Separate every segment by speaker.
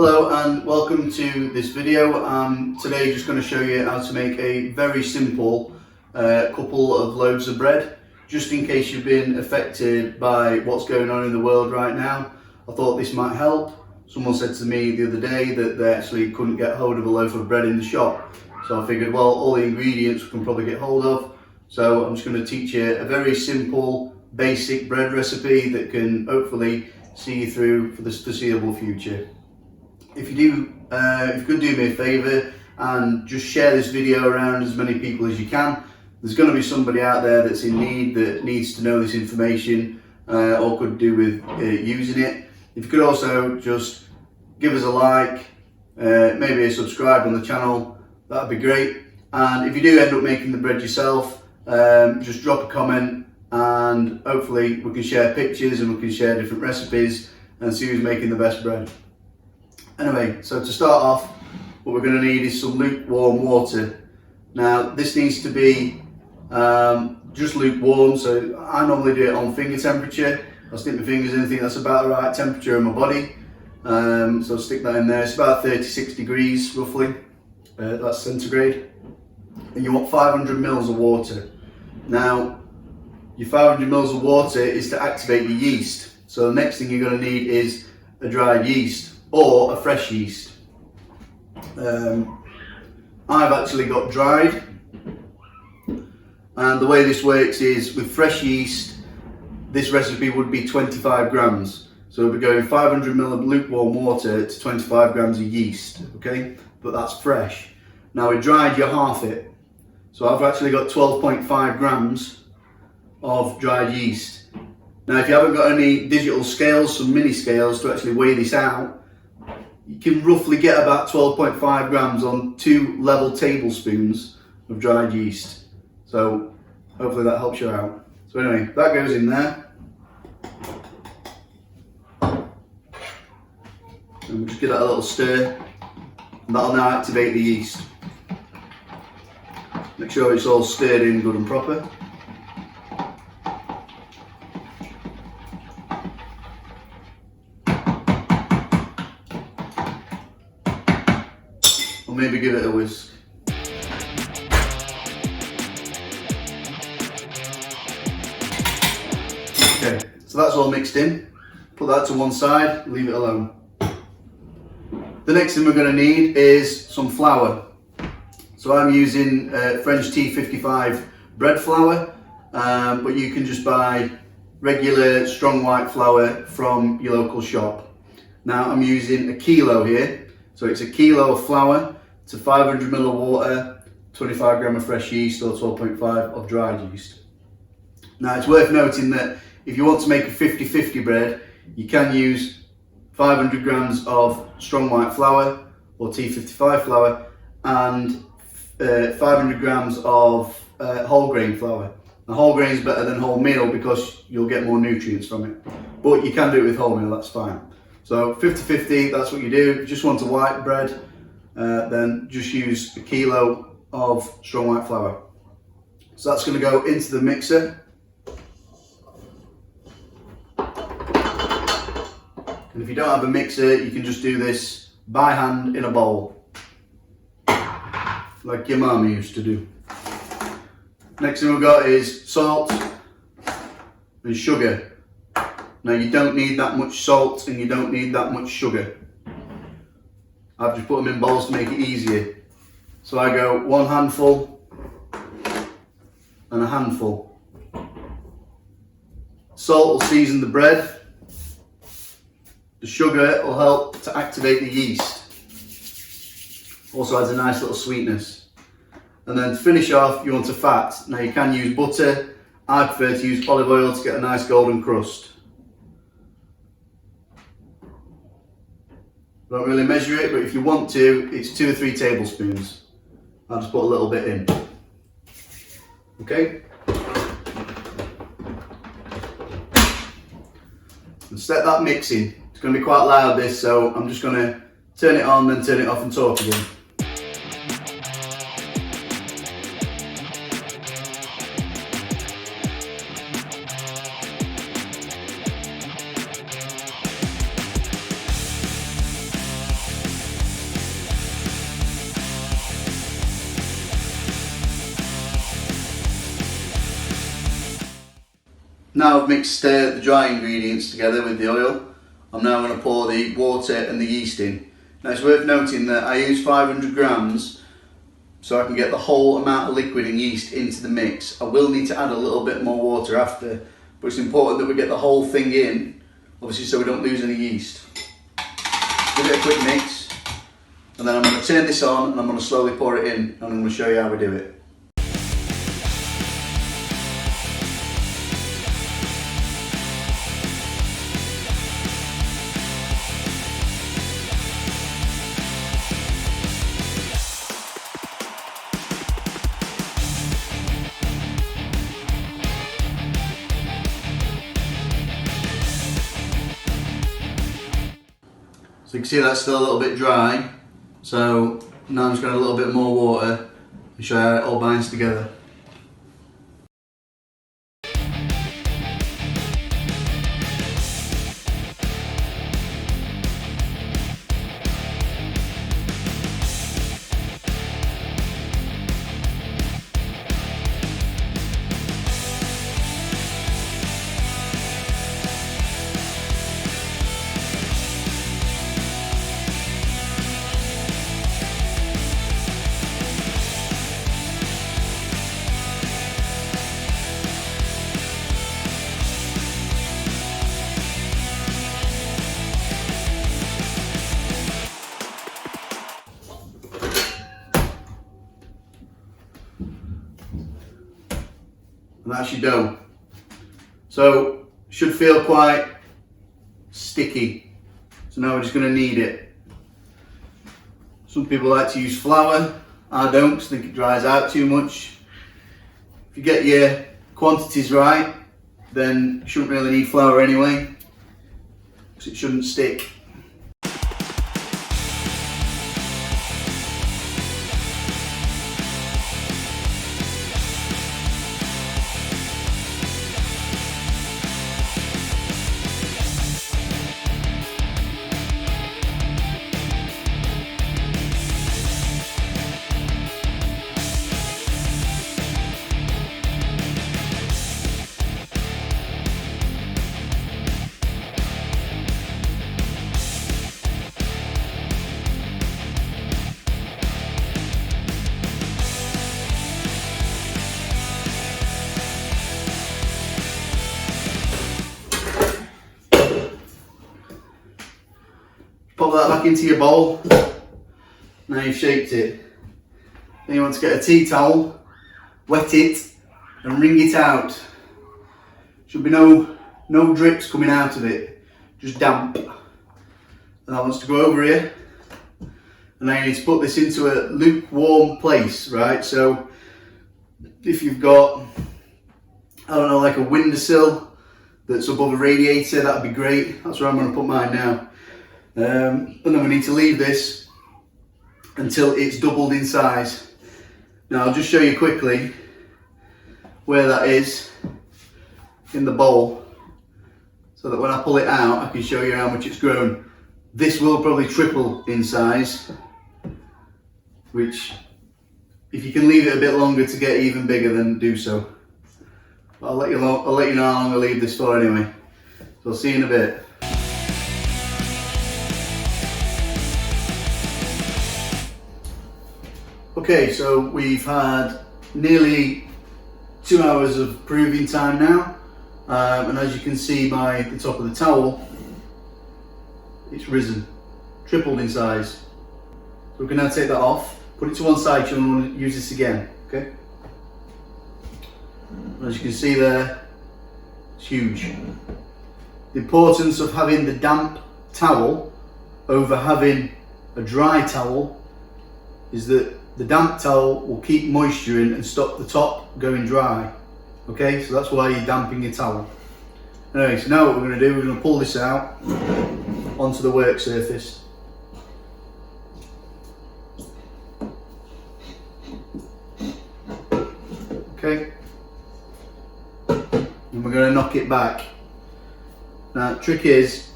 Speaker 1: Hello and welcome to this video. Today just going to show you how to make a very simple couple of loaves of bread, just in case you've been affected by what's going on in the world right now. I thought this might help. Someone said to me the other day that they actually couldn't get hold of a loaf of bread in the shop, so I figured, well, all the ingredients we can probably get hold of, so I'm just going to teach you a very simple basic bread recipe that can hopefully see you through for the foreseeable future. If you could do me a favour and just share this video around as many people as you can. There's going to be somebody out there that's in need, that needs to know this information or could do with using it. If you could also just give us a like, maybe a subscribe on the channel, that'd be great. And if you do end up making the bread yourself, just drop a comment and hopefully we can share pictures and we can share different recipes and see who's making the best bread. Anyway, so to start off, what we're going to need is some lukewarm water. Now this needs to be just lukewarm, so I normally do it on finger temperature. I'll stick my fingers in, I think that's about the right temperature in my body. So I'll stick that in there. It's about 36 degrees roughly, that's centigrade. And you want 500 mils of water. Now your 500 mils of water is to activate your yeast. So the next thing you're going to need is a dried yeast or a fresh yeast. I've actually got dried, and the way this works is with fresh yeast, this recipe would be 25 grams. So we'll be going 500 ml of lukewarm water to 25 grams of yeast, okay? But that's fresh. Now with dried, you half it. So I've actually got 12.5 grams of dried yeast. Now if you haven't got any digital scales, some mini scales to actually weigh this out, you can roughly get about 12.5 grams on 2 level tablespoons of dried yeast. So hopefully that helps you out. So anyway, that goes in there. And we'll just give that a little stir. And that'll now activate the yeast. Make sure it's all stirred in good and proper. Maybe give it a whisk. Okay, so that's all mixed in. Put that to one side, leave it alone. The next thing we're going to need is some flour. So I'm using French T55 bread flour, but you can just buy regular strong white flour from your local shop. Now I'm using a kilo here, so it's a kilo of flour to 500 ml of water, 25 gram of fresh yeast or 12.5 of dried yeast. Now it's worth noting that if you want to make a 50-50 bread, you can use 500 grams of strong white flour or T55 flour and 500 grams of whole grain flour. Now whole grain is better than wholemeal because you'll get more nutrients from it, but you can do it with wholemeal, that's fine. So 50-50, that's what you do. If you just want a white bread, then just use a kilo of strong white flour. So that's going to go into the mixer. And if you don't have a mixer, you can just do this by hand in a bowl, like your mama used to do. Next thing we've got is salt and sugar. Now you don't need that much salt and you don't need that much sugar. I've just put them in bowls to make it easier. So I go 1 handful and a handful. Salt will season the bread. The sugar will help to activate the yeast. Also adds a nice little sweetness. And then to finish off, you want a fat. Now you can use butter. I prefer to use olive oil to get a nice golden crust. Don't really measure it, but if you want to, it's 2 or 3 tablespoons. I'll just put a little bit in. Okay? And set that mixing. It's going to be quite loud this, so I'm just going to turn it on, then turn it off and talk again. Now I've mixed the dry ingredients together with the oil, I'm now going to pour the water and the yeast in. Now it's worth noting that I use 500 grams so I can get the whole amount of liquid and yeast into the mix. I will need to add a little bit more water after, but it's important that we get the whole thing in, obviously, so we don't lose any yeast. Give it a quick mix, and then I'm going to turn this on and I'm going to slowly pour it in, and I'm going to show you how we do it. So you can see that's still a little bit dry, so now I'm just going to add a little bit more water and show you how it all binds together. And that's your dough. So should feel quite sticky. So now we're just going to knead it. Some people like to use flour. I don't, because I think it dries out too much. If you get your quantities right, then you shouldn't really need flour anyway, because it shouldn't stick. Pop that back into your bowl. Now you've shaped it. Then you want to get a tea towel, wet it, and wring it out. Should be no drips coming out of it, just damp. And that wants to go over here. And now you need to put this into a lukewarm place, right? So if you've got, I don't know, like a windowsill that's above a radiator, that'd be great. That's where I'm going to put mine now. And then we need to leave this until it's doubled in size. Now I'll just show you quickly where that is in the bowl, so that when I pull it out I can show you how much it's grown. This will probably triple in size, which if you can leave it a bit longer to get even bigger, then do so. But I'll let you know how long I leave this for anyway. So I'll see you in a bit. Okay, so we've had nearly 2 hours of proving time now, and as you can see by the top of the towel, it's risen, tripled in size. So we can now take that off, put it to one side, you'll want to use this again, okay? As you can see there, it's huge. The importance of having the damp towel over having a dry towel is that the damp towel will keep moisture in and stop the top going dry. Okay, so that's why you're damping your towel. Anyway, so now what we're going to do, we're going to pull this out onto the work surface. Okay, and we're going to knock it back. Now the trick is,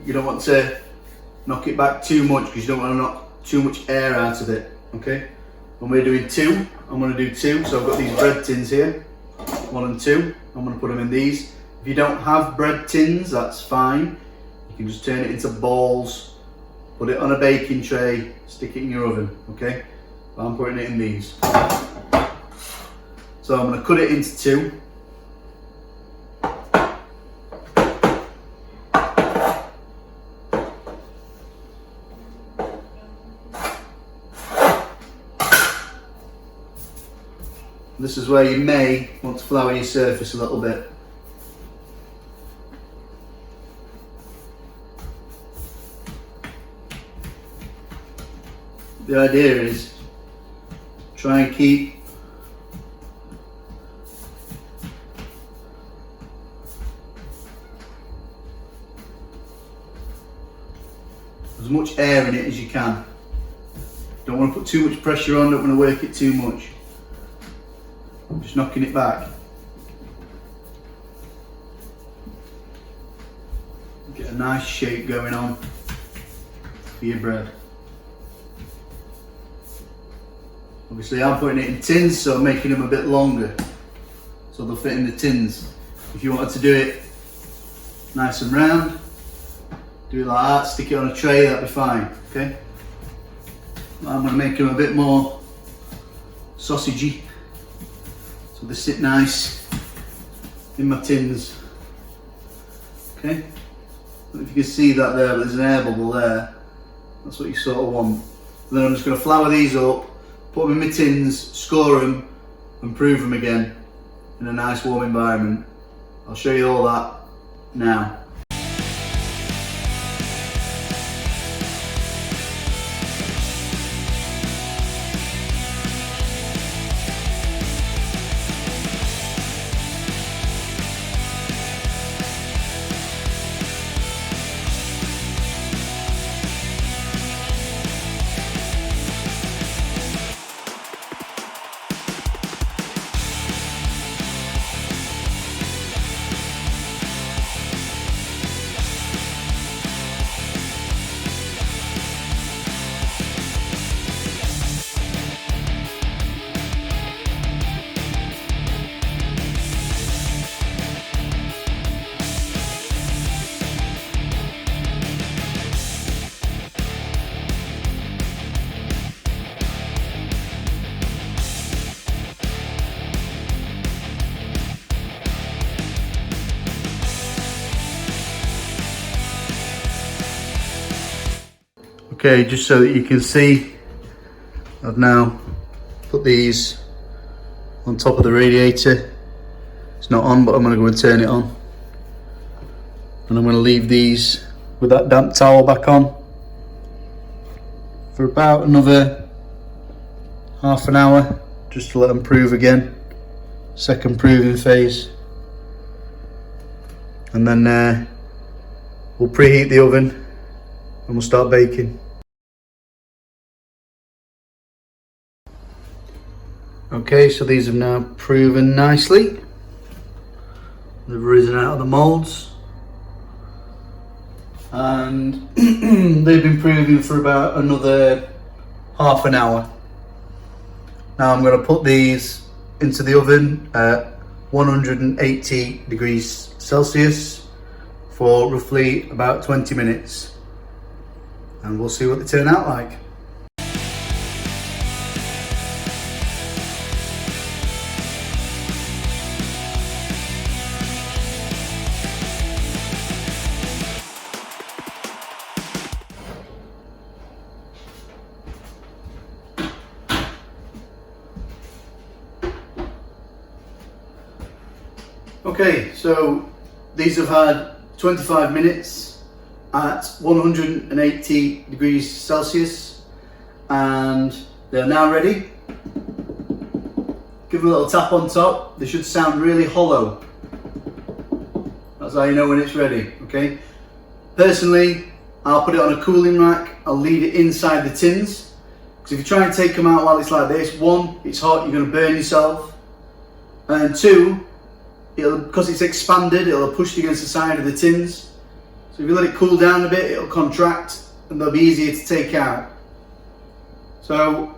Speaker 1: you don't want to knock it back too much, because you don't want to knock too much air out of it. Okay, and we're doing 2. I'm going to do 2, so I've got these bread tins here, 1 and 2. I'm going to put them in these. you don't have bread tins, that's fine. You can just turn it into balls, put it on a baking tray, stick it in your oven, okay? But I'm putting it in these. So I'm going to cut it into two. This is where you may want to flour your surface a little bit. The idea is try and keep as much air in it as you can. Don't want to put too much pressure on, don't want to work it too much. Just knocking it back. Get a nice shape going on for your bread. Obviously I'm putting it in tins, so I'm making them a bit longer so they'll fit in the tins. If you wanted to do it nice and round, do it like that, stick it on a tray, that'd be fine, okay? I'm going to make them a bit more sausagey, so they sit nice in my tins, okay? I don't know if you can see that there, but there's an air bubble there. That's what you sort of want. And then I'm just going to flour these up, put them in my tins, score them and prove them again in a nice warm environment. I'll show you all that now. Okay, just so that you can see, I've now put these on top of the radiator. It's not on, but I'm going to go and turn it on. And I'm going to leave these with that damp towel back on for about another half an hour, just to let them prove again. Second proving phase. And then we'll preheat the oven and we'll start baking. Okay, so these have now proven nicely. They've risen out of the moulds. And they've been proving for about another half an hour. Now I'm going to put these into the oven at 180 degrees Celsius for roughly about 20 minutes. And we'll see what they turn out like. Okay, so these have had 25 minutes at 180 degrees Celsius and they're now ready. Give them a little tap on top. They should sound really hollow. That's how you know when it's ready, okay? Personally, I'll put it on a cooling rack. I'll leave it inside the tins. Because if you try and take them out while it's like this, one, it's hot, you're going to burn yourself. And two, because it's expanded, it'll push against the side of the tins. So if you let it cool down a bit, it'll contract and they'll be easier to take out. So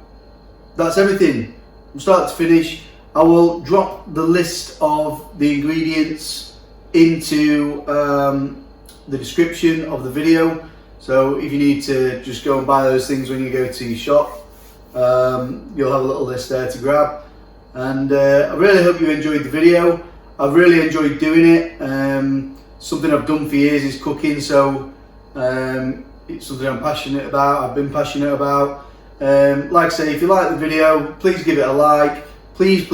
Speaker 1: that's everything from start to finish. I will drop the list of the ingredients into the description of the video. So if you need to just go and buy those things when you go to your shop, you'll have a little list there to grab. And I really hope you enjoyed the video. I've really enjoyed doing it. Something I've done for years is cooking, so it's something I'm passionate about, I've been passionate about. Like I say, if you like the video, please give it a like. Please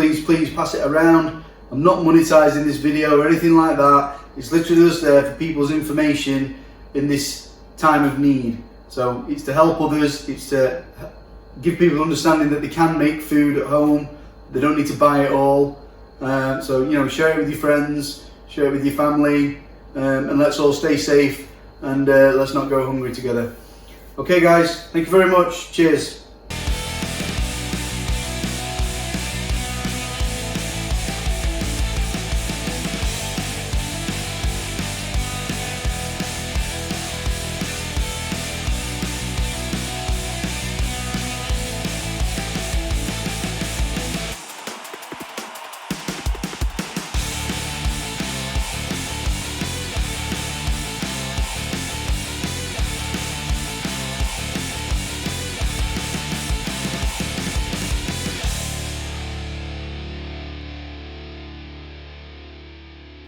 Speaker 1: pass it around. I'm not monetizing this video or anything like that. It's literally just there for people's information in this time of need. So it's to help others, it's to give people understanding that they can make food at home. They don't need to buy it all. So, you know, share it with your friends, share it with your family, and let's all stay safe, and let's not go hungry together. Okay guys, thank you very much. Cheers.